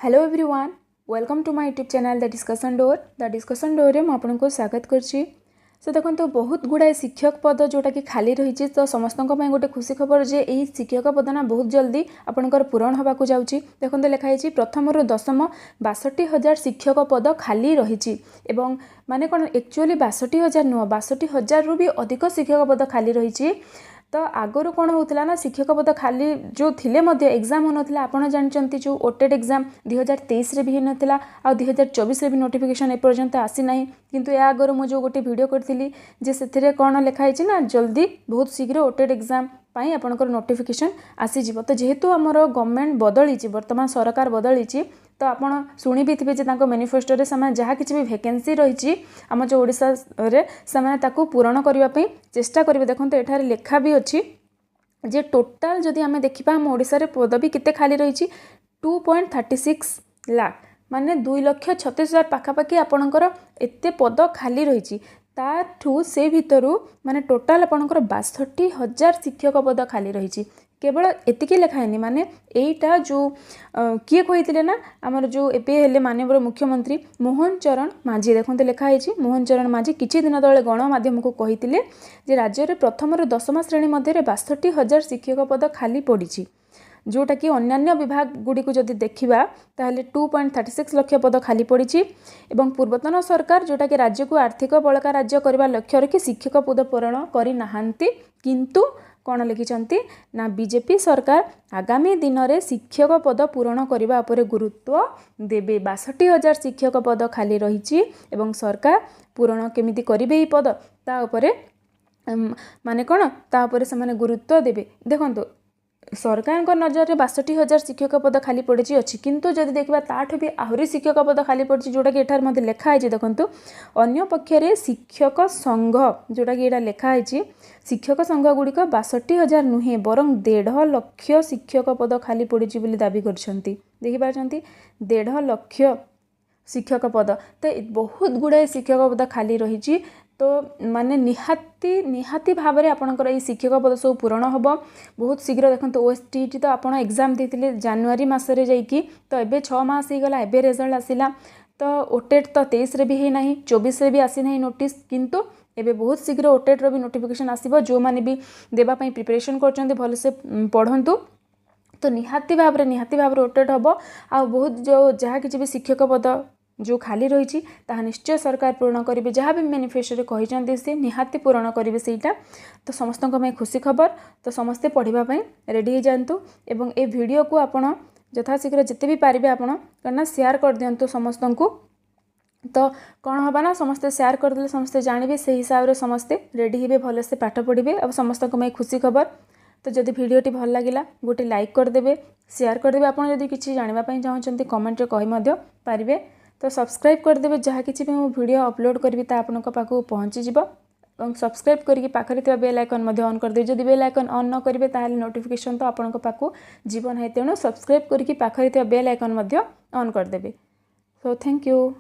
Hello everyone, welcome to my YouTube channel the discussion door में आपको स्वागत करछि। सो देखो बहुत गुड़ाए शिक्षक पद जोटा कि खाली रही तो समस्त गोटे खुशी खबर जे यही शिक्षक पद ना बहुत जल्दी आपंकर पूरण होगा जाऊँगी। देखो लिखाई प्रथम रु दशम 62,000 शिक्षक पद खाली रही माने कौन एक्चुअली 62,000 नुह 62,000 रु भी अधिक शिक्षक पद खाली रही। तो आगुरी कौन होता ना शिक्षक पद खाली जो थिले एग्जाम होना आपड़ जानते जो ओटेड एग्जाम 2023 भी होता आ 2024 भी नोटिफिकेशन एपर्यंत आसीना किंतु या आगर मुझे गोटे वीडियो करी से कौन लिखाई ना जल्दी बहुत शीघ्र ओटेड एग्जाम पाई आपनकर नोटिफिकेशन आसीजिवो। तो जेहेतु आमर गवर्नमेंट बदली वर्तमान सरकार बदली तो आपड़ शुणी भी थे मैनिफेस्टो रे से जहाँ किसी भी वैकेंसी रही आम जो ओडिशा रे से पूरण करने चेष्टा करेंगे। देखो एठार लेखा भी अच्छी जे टोटाल जदि आम देखा आम ओडिशा रे पदवी केते खाली रही 2.36 लाख माने 2,36,000 पाखापाखि आपणकर एते पद खाली रही ताठू से भितरु माने टोटाल आपणकर 62,000 शिक्षक पद खाली रही। केवल एतिकी लिखाएनि माने एटा जो किए कही ना आमर जो एपे हेले माननीय मुख्यमंत्री मोहन चरण माझी देखते लिखाई मोहन चरण माझी किछि दिन तले गणमाध्यम को कही जे राज्य में प्रथम रु दशम श्रेणी मध्य 62,000 शिक्षक पद खाली पड़ी जोटा कि अन्य विभाग गुड़ी को जदि देखा ताहले 2.36 लाख पद खाली पड़ी एवं पूर्वतन सरकार जोटा कि राज्य को आर्थिक बलका राज्य करने लक्ष्य रखी शिक्षक पद पूरण करना किंतु कौन लिखिं ना बीजेपी सरकार आगामी दिन में शिक्षक पद पूरण करने पर गुरुत्व देवे। 62,000 शिक्षक पद खाली रही सरकार पूरण केमिति करिवे पद तापर माने कौन तापर से गुरुत्व देवे। देखो सरकार को नजर में 62,000 शिक्षक पद खाली पड़ी अच्छी किंतु जदि देखा ताठू भी आहरी शिक्षक पद खाली पड़ी जोटा कि एठार मध्य लिखाई देखु अन्य पक्षरे शिक्षक संघ जोटा कि लिखाई शिक्षक संघ गुड़िक 62,000 नुहे बरं 1.5 लाख शिक्षक पद खाली पड़ी दाबी देखिपार 1.5 लाख शिक्षक पद तो बहुत गुड़ाए शिक्षक पद खाली रही। तो माने निहाती भाव में आपणकर ये शिक्षक पद सब पूरण हम बहुत शीघ्र। देखो ओएसटीटी तो आप एग्जाम देते जनवरी मसरे जाइए तो ये 6 मास हो गला एबे रिजल्ट आसिला। तो ओटेट तो 23 रे भी है ना 24 रे भी आसी ना नोटिस किंतु एबे बहुत शीघ्र ओटेट रो भी नोटिफिकेशन आसीबो जो माने भी देबा पई प्रिपरेशन करछन्ते भल से पढ़ंतु। तो निहाती भाव में ओटेट हम आ बहुत जो जहाँ किसी भी शिक्षक पद जो खाली रही निश्चय सरकार पूर्ण करेंगे जहाँ भी मैनिफेस्टो कहते से निहाती पूरण करेंगे सेटा। तो समस्त खुशी खबर तो समस्ते पढ़ाई रेडी हो जातु एवं ए वीडियो को आपण यथाशीघ्र जिते भी पारे आपण करना शेयर कर दिंतु समस्त को। तो कौन होगा ना समस्ते शेयर करदे समस्ते जानवे से हिसाब से समस्ते रेडी हे भल से पाठ पढ़े और समस्त खुशी खबर। तो जदि वीडियोटी भल लगिला गोटे लाइक करदे शेयर करदे आपड़ जदि किसी जानापी चाहते कमेंट कही पारे तो सब्सक्राइब करदे जहाँ किसी भी मो वीडियो अपलोड करी आपन पाखु पहुँची और सब्सक्राइब करके पाखे बेल आइकन ऑन करदे जदि बेल आइकन ऑन न करेंगे ताहले नोटिफिकेशन तो आपन पाखु जीवन है तेणु सब्सक्राइब करके पाखे बेल आइकन ऑन करदे। So thank you.